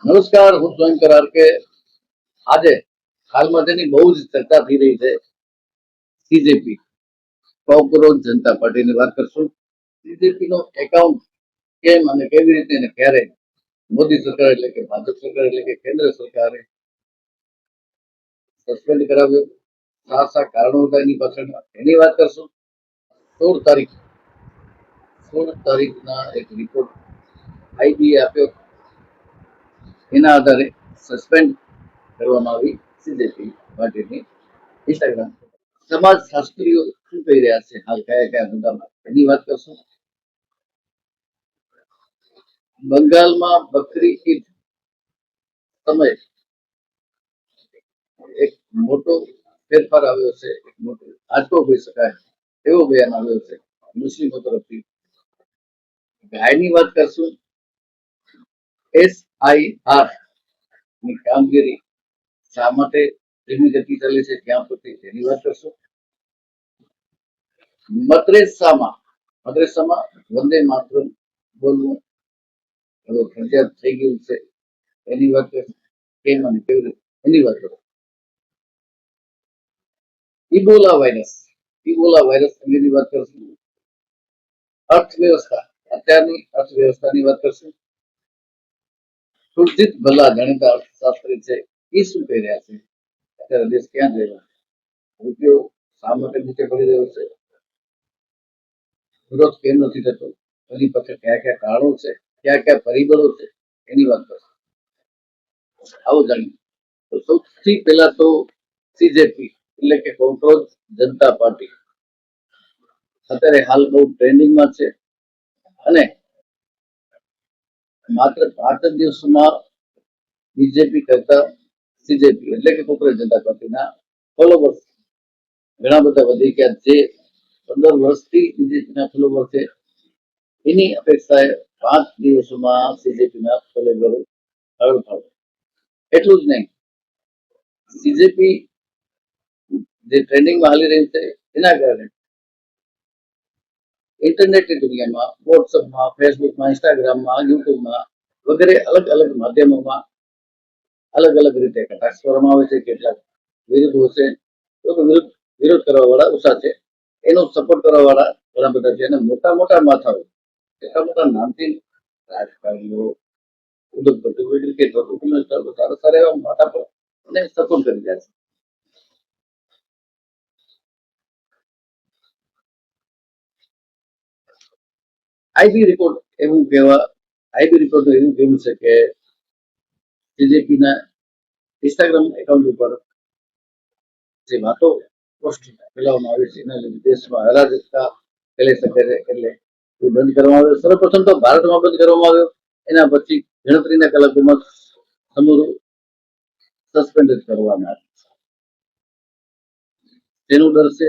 નમસ્કાર, હું સ્વયંકર આરકે. આજે હાલમાં તેની બહુ જ ચર્ચા થઈ રહી છે સીજેપી, કોકરોચ જનતા પાર્ટીની વાત કરશું. સીજેપી નો એકાઉન્ટ કેમ અને કેવી રીતે અને ક્યારે મોદી સરકાર એટલે કે ભાજપ સરકાર એટલે કે કેન્દ્ર સરકારે સસ્પેન્ડ કરાવ્યો, શા કારણો હતા એની પાછળ એની વાત કરશું. 16 તારીખ 16 તારીખના એક રિપોર્ટ આઈબીએ આપ્યો, એના આધારે સસ્પેન્ડ કરવામાં આવી સીજેપી પાર્ટીની ઇન્સ્ટાગ્રામ. સમાજ શાસ્ત્રીઓ શું કહી રહ્યા છે હાલ કયા કયા મુદ્દામાં એની વાત કરશું. બંગાળમાં બકરી ઈદ સમય એક મોટો ફેરફાર આવ્યો છે, એક મોટો આંચકો કહી શકાય એવો બયાન આવ્યો છે મુસ્લિમો તરફથી. ગાયની વાત કરશું. SIR ની કામગીરી શા માટે ધીમી ગતિ ચાલે છે ક્યાં સુધી એની વાત કરશું. મદ્રેસામાં વંદે માતરમ બોલવું હવે ફરજિયાત થઈ ગયું છે એની વાત કરશું. કેમ અને કેવી રીતે એની વાત કરો. ઇબોલા વાયરસ અંગેની વાત કરશું. અર્થવ્યવસ્થા, અત્યારની અર્થવ્યવસ્થાની વાત કરશું. સુરજીત ભલ્લા જાણીતા અર્થશાસ્ત્રી છે, એ શું કહી રહ્યા છે, અત્યારે દેશ ક્યાં જઈ રહ્યો છે, રૂપિયો શા માટે નીચે પડી રહ્યો છે, વિરોધ કેમ નથી થતો, એની પાછળ કયા કયા કારણો છે, કયા કયા પરિબળો છે એની વાત કરશું. આવો જાણીએ. તો સૌથી પહેલા તો સીજેપી એટલે કે કોકરોચ જનતા પાર્ટી અત્યારે હાલ બહુ ટ્રેન્ડિંગમાં છે અને માત્ર 5 જ દિવસમાં બીજેપી કરતા સીજેપી એટલે કે કોકરોચ જનતા પાર્ટીના ફોલોવર્સ ઘણા બધા વધી ગયા. જે 15 વર્ષથી બીજેપીના ફોલોવર છે એની અપેક્ષાએ 5 દિવસોમાં સીજેપીના ફોલોવર હળવું. એટલું જ નહીં, સીજેપી જે ટ્રેન્ડિંગમાં હાલી રહી છે એના કારણે ઇન્ટરનેટની દુનિયામાં વોટ્સઅપમાં, ફેસબુકમાં, ઇન્સ્ટાગ્રામમાં, યુટ્યુબમાં વગેરે અલગ અલગ માધ્યમોમાં અલગ અલગ રીતે કટાક્ષ કરવામાં આવે છે. કેટલાક વિરોધ હશે તો વિરોધ કરવા વાળા ઓછા છે, એનો સપોર્ટ કરવા વાળા ઘણા બધા છે અને મોટા મોટા માથાઓ એટલા મોટા નામથી રાજકારણીઓ ઉદ્યોગપતિઓ ક્રિકેટરો સારા સારા એવા માથા પર એને સપોર્ટ કરી રહ્યા છે. આઈબી રિપોર્ટ એવું કેવું છે કે બીજેપીના ઇન્સ્ટાગ્રામ એકાઉન્ટ ઉપર જે વાતો પોસ્ટ ફેલાવવામાં આવી છે એના લીધે દેશમાં અરાજકતા ફેલાઈ શકે છે, એટલે એ બંધ કરવામાં આવ્યો. સર્વપ્રથમ તો ભારતમાં બંધ કરવામાં આવ્યો, એના પછી ગણતરીના કલાકોમાં સમૂળ સસ્પેન્ડ કરવામાં આવ્યું. તેનું ડર છે.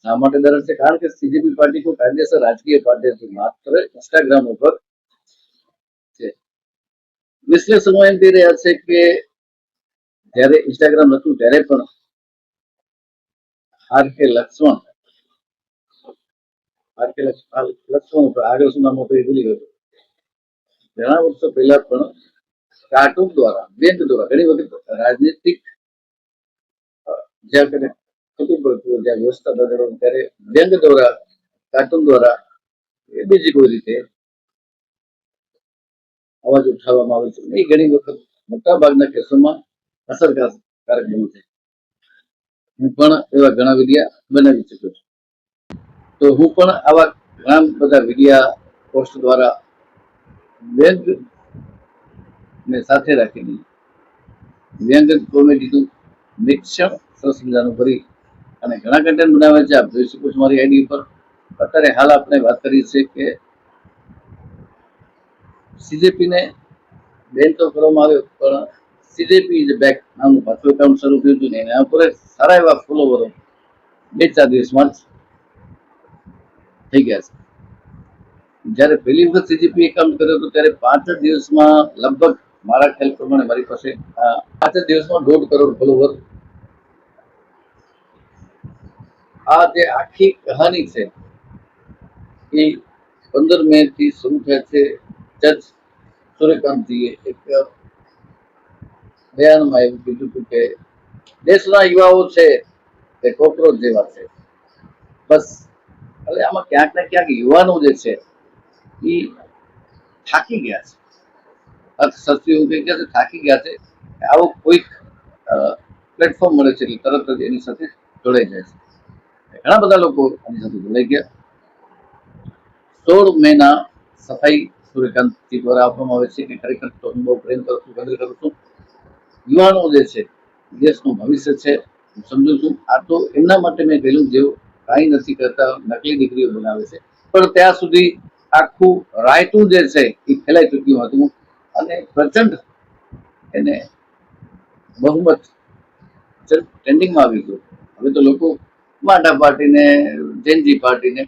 શા માટે ડર છે? કારણ કે સીજેપી પાર્ટી કોઈ કાયદેસર રાજકીય પાર્ટી હતી, માત્ર ઇન્સ્ટાગ્રામ ઉપર છે. વિશ્લેષકો એમ કહી રહ્યા છે કે જયારે ઇન્સ્ટાગ્રામ હતું ત્યારે પણ આરકે લક્ષ્મણ આગળ શું નામ હતું એ ભૂલી ગયો. ઘણા વર્ષો પહેલા પણ કાર્ટૂન દ્વારા, વ્યંગ દ્વારા ઘણી વખત રાજનીતિક જ્યાં થતું પડતું જ્યાં વ્યવસ્થા બદલવાનું ત્યારે વ્યંગ દ્વારા, કાર્ટૂન દ્વારા બીજી કોઈ રીતે અવાજ ઉઠાવવામાં આવે છે. એ ઘણી વખત મોટા ભાગના કેસોમાં અસરકારક બન્યું છે. હું પણ એવા ઘણા વિડિયા બનાવી ચુક્યો છું. તો હું પણ આવા ઘણા બધા વિડિયા પોસ્ટ દ્વારા વ્યંગ ને સાથે રાખીને વ્યંગ કોમેડીનું મિક્સર સરસ મજાનું ભરી અને ઘણા કન્ટેન્ટ બનાવે છે. આપ જોઈ શકો છો મારી આઈડી પર. અત્યારે હાલ આપણે વાત કરી છે કે સીજેપીને બેન તો કરવામાં આવ્યો, પણ સીજેપી ઇઝ બેક નામનું પાછું એકાઉન્ટ શરૂ થયું હતું ને એના ઉપર સારા એવા ફોલોવરો 2-4 દિવસમાં જ થઈ ગયા છે. જયારે પહેલી વખત સીજેપી એકાઉન્ટ કર્યો હતો ત્યારે 5 જ દિવસમાં લગભગ મારા ખ્યાલ પ્રમાણે મારી પાસે 5 જ દિવસમાં 1.5 કરોડ ફોલોવર. આ જે આખી કહાની છે એ 15 મે થી શરૂ થાય છે. જજ સૂર્યકાંતજીએ એક બયાનમાં એવું કીધું હતું કે દેશના યુવાઓ છે તે કોકરોચ જેવા છે. બસ હવે આમાં ક્યાંક ને ક્યાંક યુવાનો જે છે એ થાકી ગયા છે. અર્થશાસ્ત્રીઓ એવું કહે છે થાકી ગયા છે. આવું કોઈક પ્લેટફોર્મ મળે છે એટલે તરત જ એની સાથે જોડાઈ જાય છે. ઘણા બધા લોકો આની સાથે જોડાઈ ગયા. 16 મેના સફાઈ સૂર્યકાંતજી દ્વારા આપવામાં આવે છે કે ખરેખર તો હું બહુ પ્રેમ કરું છું, કદર કરું છું. યુવાનો જે છે દેશનું ભવિષ્ય છે, હું સમજુ છું. આ તો એમના માટે મેં કહેલું જેઓ કાંઈ નથી કરતા, નકલી ડિગ્રીઓ બનાવે છે, પણ ત્યાં સુધી આખું રાયતું જે છે એ ફેલાઈ ચૂક્યું હતું અને પ્રચંડ એને બહુમત ટ્રેન્ડિંગમાં આવી ગયું. હવે તો લોકો માટા પાર્ટીને, જેનજી પાર્ટીને,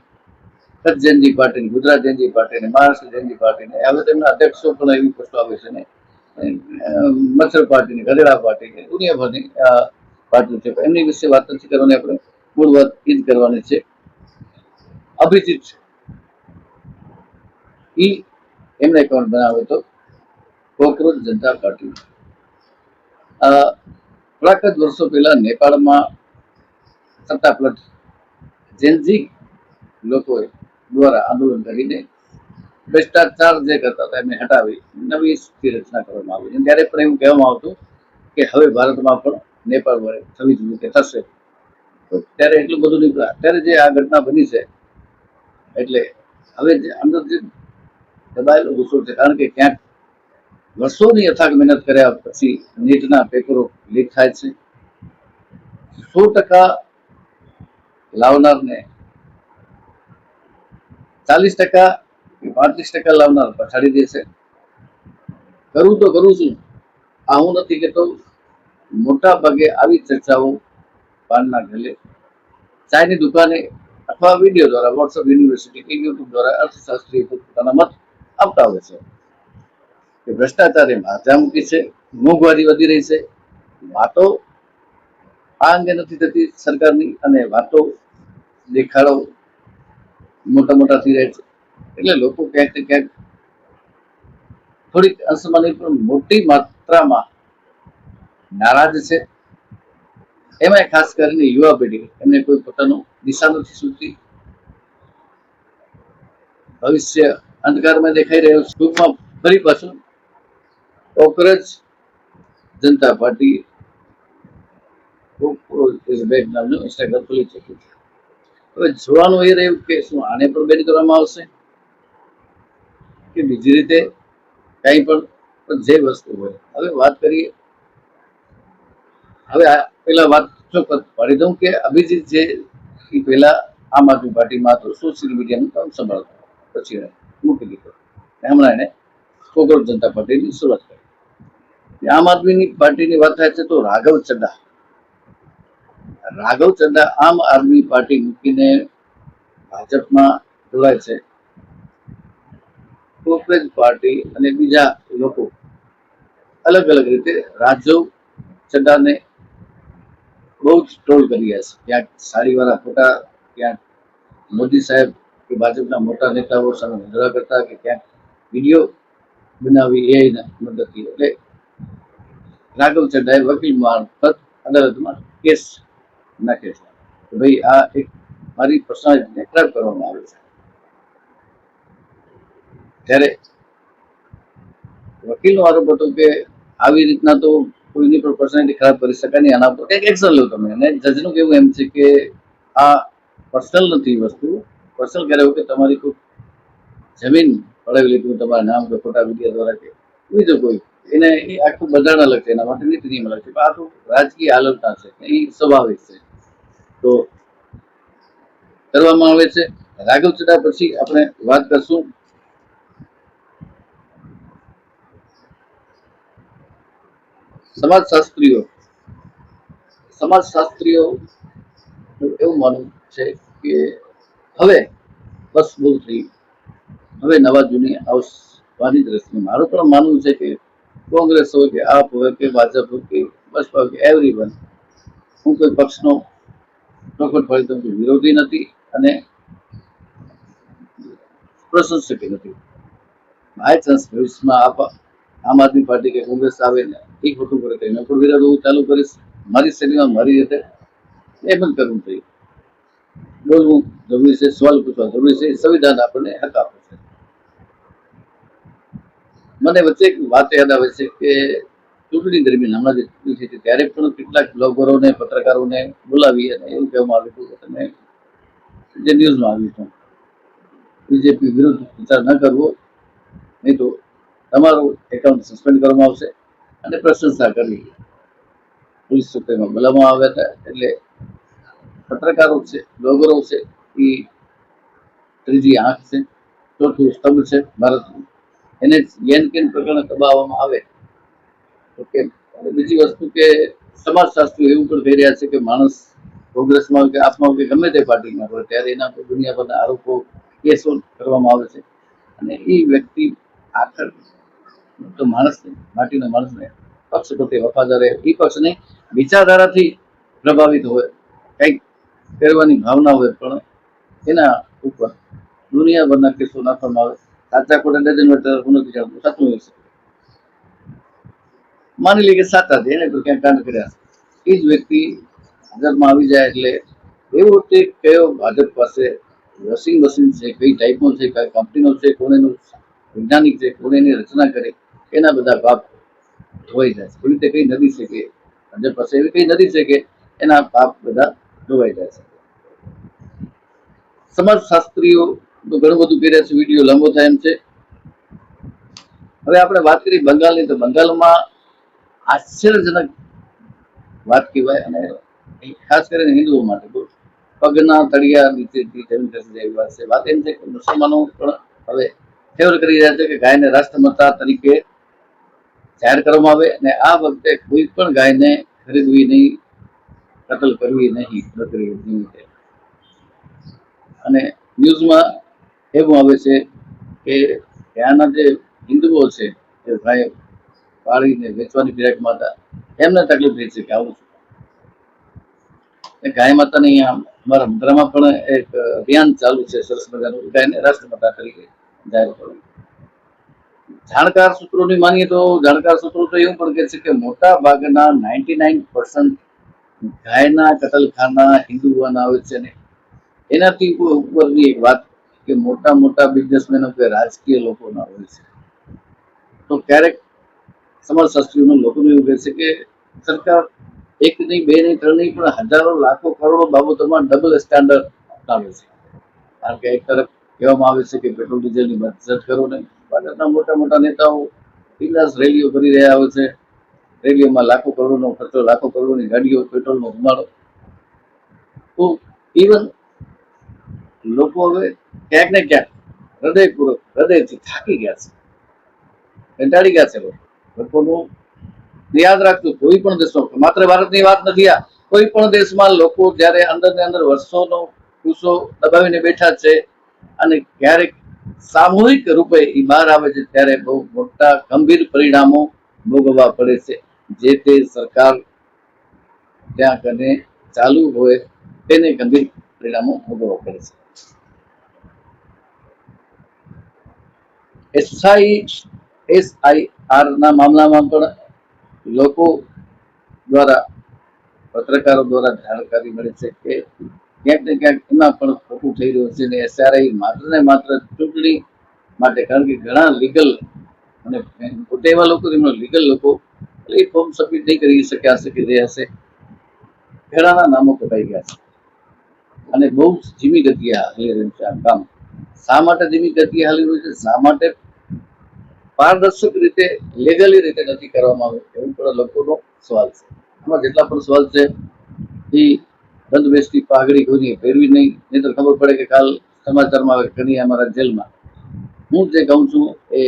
કચ્છ જેનજી પાર્ટીને, ગુજરાત જેનજી પાર્ટીને, મહારાષ્ટ્ર જેનજી પાર્ટીને, હવે તેમના અધ્યક્ષો પણ એવી પોસ્ટો આવે છે ને મચ્છર પાર્ટીની, ગધેડા પાર્ટીની, દુનિયાભરની પાર્ટીઓ છે. એમની વિશે વાત નથી કરવાની, આપણે મૂળ વાત એ જ કરવાની છે. અભિજીત ઈ એમને એકાઉન્ટ બનાવ્યો હતો કોકરોચ જનતા પાર્ટી. થોડાક જ વર્ષો પહેલા નેપાળમાં સત્તાપલટ જેનજી લોકોએ દ્વારા આંદોલન કરીને ભ્રષ્ટાચાર જે કરતા હતા એમને હટાવી નવી રચના કરવામાં આવી. ત્યારે પણ એવું કહેવામાં આવતું કે હવે ભારતમાં પણ નેપાળ વડે 26 રીતે થશે. તો ત્યારે એટલું બધું નીકળ્યા. અત્યારે જે આ ઘટના બની છે એટલે હવે જે અંદર જે દબાયેલો ગુસ્સો છે, કારણ કે ક્યાંક વર્ષોની અથાગ મહેનત કર્યા પછી નીટના પેપરો લીક થાય છે. 100% લાવનારને 40% કે 35% લાવનાર પછાડી દે છે. કરું તો કરું છું, આ હું નથી કહેતો. મોટા ભાગે આવી ચર્ચાઓ પાનના ગલે, ચાયની દુકાને અથવા વિડીયો દ્વારા, વોટ્સઅપ યુનિવર્સિટી કે યુટ્યુબ દ્વારા અર્થશાસ્ત્રી પોતાના મત આપતા હોય છે કે ભ્રષ્ટાચાર એ માથા મૂકી છે, મોંઘવારી વધી રહી છે. વાતો આ અંગે નથી થતી સરકારની, અને વાતો દેખાડો મોટા મોટા થઈ રહ્યા છે. એટલે લોકો ક્યાંક ને ક્યાંક થોડીક અંશમાં પણ મોટી માત્રામાં નારાજ છે. એમાં ખાસ કરીને યુવા પેઢી, એમને કોઈ પોતાનું દિશા નથી સૂચતી. ભવિષ્ય અંધકારમાં દેખાઈ રહ્યું છે. ટૂંકમાં ફરી પાછું કોકરોચ જનતા પાર્ટી નામનું ઇન્સ્ટાગ્રામ ખોલી ચૂક્યું છે. હવે જોવાનું એ રહ્યું કે શું આને પણ બેન કરવામાં આવશે કે બીજી રીતે કઈ પણ જે વસ્તુ હોય. હવે વાત કરીએ, હવે પેલા વાત પાડી દઉં કે અભિજીત જે પહેલા આમ આદમી પાર્ટીમાં હતો, સોશિયલ મીડિયાનું કામ સંભાળતો, પછી મૂકી દીધો. હમણાં એને કોકરોચ જનતા પાર્ટીની શરૂઆત કરી. આમ આદમીની પાર્ટીની વાત થાય છે તો રાઘવ ચડ્ડા આમ આદમી પાર્ટી મૂકીને ભાજપમાં જોડાય છે. કોકરેજ પાર્ટી અને બીજા લોકો અલગ અલગ રીતે રાઘવ ચડ્ડાને બહુ જ ટ્રોલ કરી રહ્યા છે. ક્યાંક સાડીવાળા ફોટા, ક્યાંક મોદી સાહેબ કે ભાજપના મોટા નેતાઓ સામે ઝઘડા કરતા, કે ક્યાંક વિડીયો બનાવી એઆઈના મદદથી. એટલે રાઘવ ચડ્ડાએ વકીલ મારફત અદાલતમાં કેસ નાખે છે કે ભાઈ આ એક મારી પર્સનાલિટીને ખરાબ કરવામાં આવે છે. ત્યારે વકીલનો આરોપ હતો કે આવી રીતના તો કોઈની પણ પર્સનાલિટી ખરાબ કરી શકાય નહીં, આના પર કંઈક એક્શન લો તમે. અને જજનું કેવું એમ છે કે આ પર્સનલ નથી વસ્તુ. પર્સનલ ક્યારે કે તમારી કોઈ જમીન પડાવી લીધું તમારા નામ કે ખોટા વિડીયો દ્વારા કે બીજું કોઈ, એને એ આખું બધાને અલગ છે, એના માટે નીતિ નિયમ અલગ છે. આ તો રાજકીય હાલતના છે, એ સ્વાભાવિક છે, તો કરવામાં આવે છે. રાઘવ ચડ્ડા પછી આપણે વાત કરશું સમાજશાસ્ત્રીઓ એવું માનવું છે કે હવે બસ બહુ થઈ, હવે નવા જૂની આવવાની જ રસમ. મારું પણ માનવું છે કે કોંગ્રેસ હોય કે આપ હોય કે ભાજપ હોય કે બસપા હોય કે એવરીવન, હું કોઈ પક્ષનો ચોખવટ ફળી વિરોધી નથી અને પ્રશંસક નથી. બાય ચાન્સ ભવિષ્યમાં આમ આદમી પાર્ટી કે કોંગ્રેસ આવે ને એ ખોટું કરે તો એના પર વિરોધ હું ચાલુ કરીશ. મારી શ્રેણીમાં મારી રીતે એ પણ કરવું જોઈએ. બોલવું જરૂરી છે, સવાલ પૂછવા જરૂરી છે, સંવિધાન આપણને હક આપે છે. મને વચ્ચે એક વાત યાદ આવે છે કે ચૂંટણી દરમિયાન હમણાં જે ચૂંટણી થઈ ત્યારે પણ કેટલાક બ્લોગરોને પત્રકારોને બોલાવી અને એવું કહેવામાં આવ્યું હતું કે તમે જે ન્યૂઝમાં આવ્યું હતું બીજેપી વિરુદ્ધ પ્રચાર ન કરવો, નહીં તો તમારું એકાઉન્ટ સસ્પેન્ડ કરવામાં આવશે અને પ્રશંસા કરવી. પોલીસ ચોકીમાં બોલાવવામાં આવ્યા હતા. એટલે પત્રકારો છે, બ્લોગરો છે, એ ત્રીજી આંખ છે, ચોથું સ્તંભ છે ભારતનું. એને યેન કેન પ્રકારે દબાવવામાં આવે તો કેમ? બીજી વસ્તુ કે સમાજશાસ્ત્રીઓ એવું પણ કહી રહ્યા છે કે માણસ કોંગ્રેસમાં કે આપમાં કે ગમે તે પાર્ટીમાં હોય ત્યારે એના પર દુનિયાભરના આરોપો કેસો કરવામાં આવે છે અને એ વ્યક્તિ આખર તો માણસને, માટીના માણસને પક્ષ પ્રત્યે વફાદાર રહે, એ પક્ષની વિચારધારાથી પ્રભાવિત હોય, કંઈક કરવાની ભાવના હોય, પણ એના ઉપર દુનિયાભરના કેસો નાખવામાં આવે. સાચા ખોટા ડઝન હું નથી જાણતું, સાચું હોય છે. માની લઈએ કે સાચા છે, એને ક્યાંક કાંડ કર્યા છે, એ જ વ્યક્તિ હાજરમાં આવી જાય એટલે એવું તે કયો ભાજપ પાસે વોશિંગ મશીન છે, કઈ ટાઈપનો છે, કઈ કંપનીનો છે, કોણ એનું વૈજ્ઞાનિક છે, કોણ એની રચના કરે, એના બધા પાપ ધોવાઈ જાય છે. એવી રીતે કઈ નદી છે કે ભાજપ પાસે એવી કઈ નદી છે કે એના પાપ બધા ધોવાઈ જાય છે. સમાજશાસ્ત્રીઓ તો ઘણું બધું કર્યા છે, વિડીયો લાંબો થાય એમ છે. હવે આપણે વાત કરી બંગાળની, તો બંગાળમાં આશ્ચર્યજનક વાત કહેવાય અને ખાસ કરીને હિન્દુઓ માટે પગના તળિયા નીચેથી જમીન ખસી જાય એવી વાત છે. વાત એમ છે કે મુસલમાનો પણ હવે ફેવર કરી રહ્યા છે કે ગાયને રાષ્ટ્રમાતા તરીકે જાહેર કરવામાં આવે અને આ વખતે કોઈ પણ ગાયને ખરીદવી નહીં, કતલ કરવી નહીં, બકરી. અને ન્યૂઝમાં એવું આવે છે કે ત્યાંના જે હિન્દુઓ છે જે ગાય પાળીને વેચવાની ફિરાકમાં હતા, એમને તકલીફ થઈ છે કે આવું ગાય માતાને અહીંયા અમારા મુદ્રામાં પણ એક અભિયાન ચાલુ છે સરસ મજાનું, ગાયને રાષ્ટ્રમાતા તરીકે જાહેર કરવું. જાણકાર સૂત્રોની માનીએ તો જાણકાર સૂત્રો તો એવું પણ કહે છે કે મોટા ભાગના 99% ગાયના કતલખાના હિન્દુઓના આવે છે ને એનાથી ઉપરની એક વાત કે મોટા મોટા બિઝનેસમેનો કે રાજકીય લોકોના હોય છે. તો ક્યારેક સમાજશાસ્ત્રીઓના લોકોને એવું કહે છે કે સરકાર એક નહીં, બે નહીં, ત્રણ નહીં, પણ હજારો, લાખો, કરોડો બાબતોમાં ડબલ સ્ટાન્ડર્ડ અપનાવે છે. કારણ કે એક તરફ કહેવામાં આવે છે કે પેટ્રોલ ડીઝલની બચત કરો ને ભાજપના મોટા મોટા નેતાઓ બિંદાસ રેલીઓ કરી રહ્યા હોય છે. રેલીઓમાં લાખો કરોડોનો ખર્ચો, લાખો કરોડોની ગાડીઓ, પેટ્રોલનો ધુમાડો. તો ઇવન લોકો હવે ક્યાંક ને ક્યાંક હૃદયપૂર્વક, હૃદયથી થાકી ગયા છે, કંટાળી ગયા છે. લોકોનું યાદ રાખજો, કોઈ પણ દેશમાં, માત્ર ભારતની વાત નથી, આ કોઈ પણ દેશમાં લોકો જયારે અંદર ને અંદર વર્ષોનો કુસો દબાવીને બેઠા છે અને ક્યારેક સામૂહિક રૂપે એ બહાર આવે છે ત્યારે બહુ મોટા ગંભીર પરિણામો ભોગવવા પડે છે. જે તે સરકાર ત્યાં કને ચાલુ હોય તેને ગંભીર પરિણામો ભોગવવા પડે છે. SIR ના મામલામાં પણ લોકો દ્વારા, પત્રકારો દ્વારા જાણકારી મળે છે કે ક્યાંક ને ક્યાંક એમાં પણ ખોટું થઈ રહ્યું છે ને SRI માત્ર ને માત્ર ચૂંટણી માટે, કારણ કે ઘણા લીગલ અને પોતે એવા લોકો, લીગલ લોકો એ ફોર્મ સબમિટ નહીં કરી શક્યા હશે કે જે હશે, ઘણાના નામો કપાઈ ગયા છે અને બહુ ધીમી ગતિએ હાલી રહ્યું છે આ કામ. શા માટે ધીમી ગતિએ હાલી રહ્યું છે? શા માટે પારદર્શક રીતે, લીગલી રીતે નથી કરવામાં આવે? એવું પણ લોકોનો સવાલ છે. આમાં જેટલા પણ સવાલ છે એ બંધ બેસતી પાઘડી કોઈની પહેરવી નહીં, નહીં તો ખબર પડે કે કાલ સમાચારમાં આવે કની અમારા જેલમાં. હું જે કહું છું એ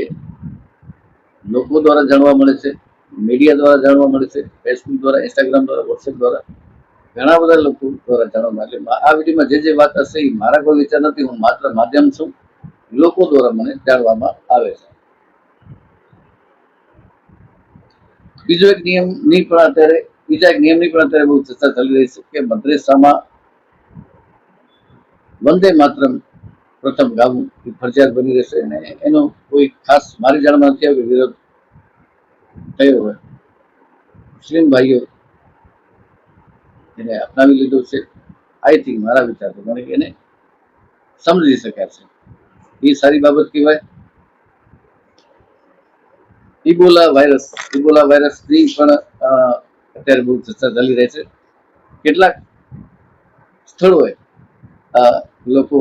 લોકો દ્વારા જાણવા મળે છે, મીડિયા દ્વારા જાણવા મળે છે, ફેસબુક દ્વારા, ઇન્સ્ટાગ્રામ દ્વારા, વોટ્સએપ દ્વારા, ઘણા બધા લોકો દ્વારા જાણવા મળે. આ વિડીયોમાં જે વાત હશે એ મારા કોઈ વિચાર નથી, હું માત્ર માધ્યમ છું, લોકો દ્વારા મને જાણવામાં આવે છે. બીજો એક નિયમની પણ અત્યારે, બીજા એક નિયમની પણ અત્યારે બહુ ચર્ચા ચાલી રહી છે કે મદ્રેસામાં વંદે માતરમ પ્રથમ ગાવું ફરજિયાત બની રહેશે અને એનો કોઈ ખાસ મારી જાણમાં નથી આવ્યો વિરોધ થયો હોય. મુસ્લિમ ભાઈઓ એને અપનાવી લીધું છે. આઈ થિંક મારા વિચાર પ્રમાણે એને સમજી શક્યા છે, એ સારી બાબત કહેવાય. ઇબોલા વાયરસની પણ અત્યારે બહુ ચર્ચા ચાલી રહી છે. કેટલાક સ્થળોએ લોકો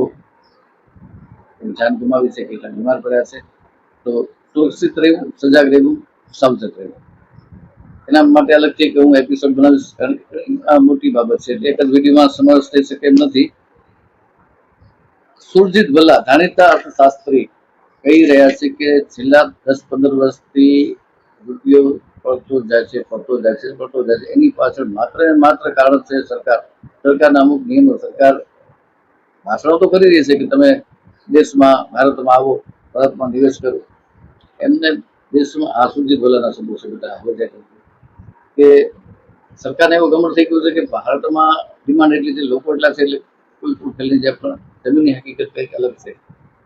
જાન ગુમાવી છે, કેટલાક બીમાર પડ્યા છે. તો સુરક્ષિત રહેવું, સજાગ રહેવું, સાવચેત રહેવું. એના માટે અલગથી કે હું એપિસોડ બનાવીશ, કારણ કે આ મોટી બાબત છે, એક જ વિડીયોમાં સમાવેશ થઈ શકે એમ નથી. સુરજીત ભલ્લા, જાણીતા અર્થશાસ્ત્રી, કહી રહ્યા છે કે છેલ્લા 10-15 વર્ષથી રૂપિયો પડતો જાય છે. એની પાછળ માત્ર ને માત્ર કારણ છે સરકારના અમુક નિયમો. સરકાર ભાષણો તો કરી રહી છે કે તમે દેશમાં, ભારતમાં આવો, ભારતમાં નિવેશ કરો. એમને દેશમાં આ સુરજીત ભલ્લાના શબ્દો છે બધા કે સરકારને એવો ગમન થઈ ગયું છે કે ભારતમાં ડિમાન્ડ એટલી છે, લોકો એટલા છે, એટલે કોઈ પણ ફેલની જાય, પણ જમીનની હકીકત કંઈક અલગ છે.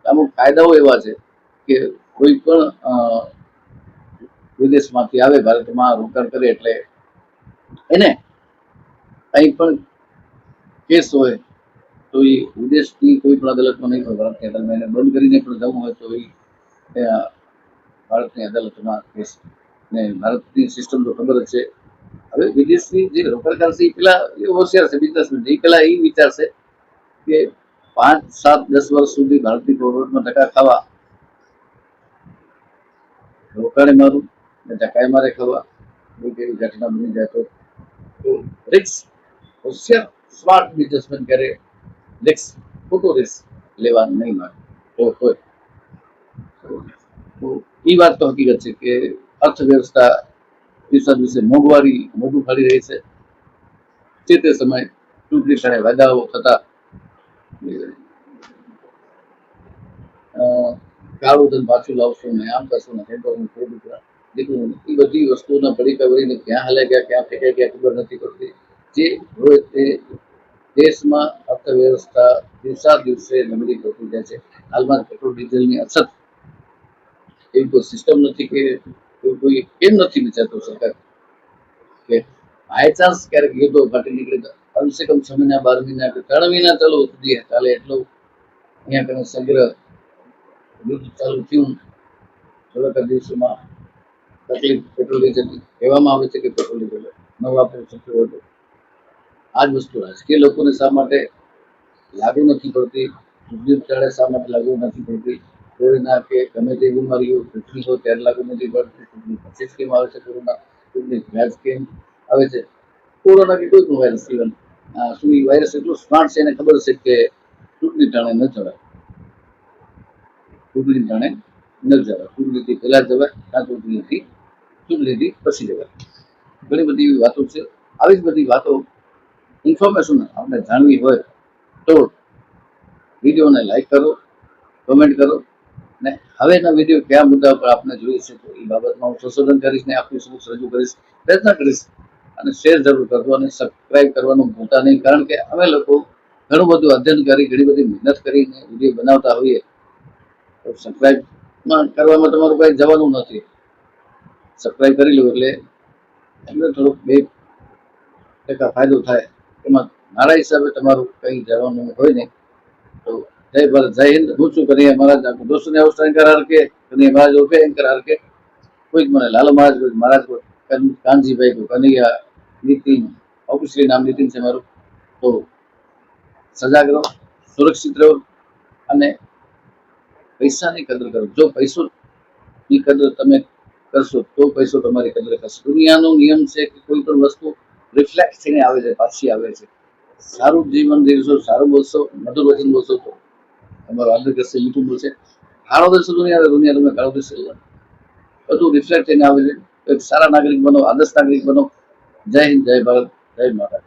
અમુક કાયદાઓ એવા છે કે કોઈ પણ વિદેશમાંથી આવે, ભારતમાં રોકાણ કરે, એટલે એને કંઈ પણ કેસ હોય તો એ વિદેશની કોઈ પણ અદાલતમાં નહીં, ભારતની અદાલતમાં એને બંધ કરીને પણ જવું હોય તો એ ભારતની અદાલતમાં કેસ. ને ભારતની સિસ્ટમ તો ખબર જ છે. હવે વિદેશની જે રોકાણકાર છે એ પેલા એ હોશિયાર છે, બિઝનેસમેન. એ પેલા એ વિચારશે કે 5, 7, 10 વર્ષ સુધી ભારતની ગવર્મેન્ટમાં ટકા ખાવા, રોકાણે મારું ને ટકાએ મારે ખાવા, એવી ઘટના બની જાય તો રિસ્ક, હોશિયાર સ્માર્ટ બિઝનેસમેન ક્યારે રિસ્ક, ખોટો રિસ્ક લેવા નહીં માંગે તો હોય. એ વાત તો હકીકત છે કે અર્થવ્યવસ્થા દિવસે દિવસે મોઢું ફાડી રહી છે. તે સમય ચૂંટણી ક્ષણે વાયદાઓ થતા કાળું ધન પાછું લાવશું ને આમ કરશું ને તેમ કરશું, દીકરું, એ બધી વસ્તુઓના પડીકા વળીને ક્યાં હાલે ગયા, ક્યાં ફેંકાઈ ગયા ખબર નથી પડતી. જે હોય તે દેશમાં અર્થવ્યવસ્થા દિવસે નબળી થતી જાય છે. હાલમાં પેટ્રોલ ડીઝલની અછત, એવી કોઈ સિસ્ટમ નથી કે કોઈ કેમ નથી વિચારતું સરકાર કે બાય ચાન્સ ક્યારેક યુદ્ધો ફાટી નીકળે તો કમસે કમ 6 મહિના, 12 મહિના કે 3 મહિના ચાલે એટલો અહીંયા કને સંગ્રહ યુદ્ધ ચાલુ થયું. થોડાક દિવસોમાં તકલીફ પેટ્રોલ ડીઝલની કહેવામાં આવે છે કે પેટ્રોલ ડીઝલ ન વાપરી શક્યો હતો. આ જ વસ્તુ રાજકીય લોકોને શા માટે લાગુ નથી પડતી, ચૂંટણી શા માટે લાગુ નથી પડતી, કોરોના કે ગમે તે બીમારીઓ ચૂંટણી હોય ત્યારે લાગુ નથી પડતી, ચૂંટણી પછી સ્કીમ આવે છે, કોરોના ચૂંટણી વ્યાજ સ્કીમ આવે છે. કોરોના કે કોઈ પણ વાયરસ, ઇવન શું એ વાયરસ એટલું સ્માર્ટ છે, એને ખબર છે કે ચૂંટણી ટાણે ન ચડાય, ચૂંટણીથી પહેલા જવાય, કાં ચૂંટણીથી પછી જવાય. ઘણી બધી એવી વાતો છે. આવી જ બધી વાતો, ઇન્ફોર્મેશન આપણે જાણવી હોય તો વિડીયોને લાઈક કરો, કમેન્ટ કરો. ને હવેના વિડીયો કયા મુદ્દા પર આપણે જોઈએ છે તો એ બાબતમાં હું સંશોધન કરીશ ને આપની સમક્ષ રજૂ કરીશ, પ્રયત્ન કરીશ. અને શેર જરૂર કરજો અને સબસ્ક્રાઇબ કરવાનું ભૂલતા નહીં, કારણ કે અમે લોકો ઘણું બધું અધ્યયન કરી, ઘણી બધી મહેનત કરીને વિડીયો બનાવતા હોઈએ. તો સબસ્ક્રાઇબ કરવામાં તમારું કંઈ જવાનું નથી. સબસ્ક્રાઇબ કરી લો એટલે એમને થોડોક 2% ફાયદો થાય. એમાં મારા હિસાબે તમારું કંઈ જવાનું હોય નહીં. તો જય ભારત, જય હિન્દ. હું છું કનૈયા મહારાજ, દોસ્તોને અવસર એન્કર કે કનૈયા મહારાજ ઓળખે એન્કર કે કોઈક મને લાલો મહારાજ, કોઈ મહારાજ, કોઈ કાનજીભાઈ, કોઈ કનૈયા, નીતિન, ઓફિશિયલી નામ નીતિન છે મારું. તો સજાગ રહો, સુરક્ષિત રહો અને પૈસાની કદર કરો. જો પૈસોની કદર તમે કરશો તો પૈસો તમારી કદર કરશે. દુનિયાનો નિયમ છે કે કોઈ પણ વસ્તુ રિફ્લેક્ટ થઈને આવે છે, પાછી આવે છે. સારું જીવન જીવશો, સારું બોલશો, મધુર વચન બોલશો તો તમારો આદર કરશે, મીઠું બોલશે. કાળો દેશો દુનિયા તમે કાળો દેશ બધું રિફ્લેક્ટ થઈને આવે છે. એક સારા નાગરિક બનો, આદર્શ નાગરિક બનો. જય હિન્દ, જય ભારત, જય માતા.